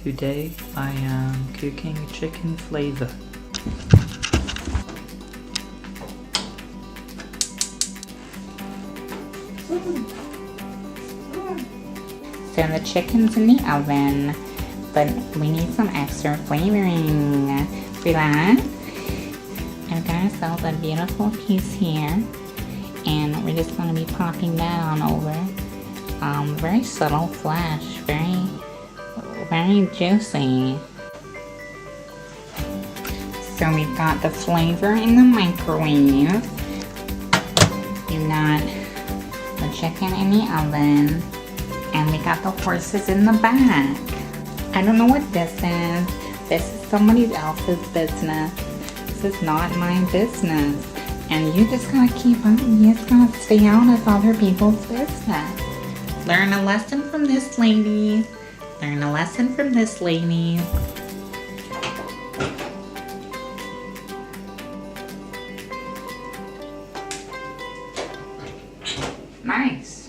Today I am cooking chicken flavor. So the chicken's in the oven, but we need some extra flavoring for that. I've got ourselves a beautiful piece here, and we're just going to be popping that on over. Very subtle flesh, very juicy. So we've got the flavor in the microwave. We've got the chicken in the oven. And we got the horses in the back. I don't know what this is. This is somebody else's business. This is not my business. And you just gotta keep on, you just gotta stay out of other people's business. Learn a lesson from this lady. Learn a lesson from this lady. Nice.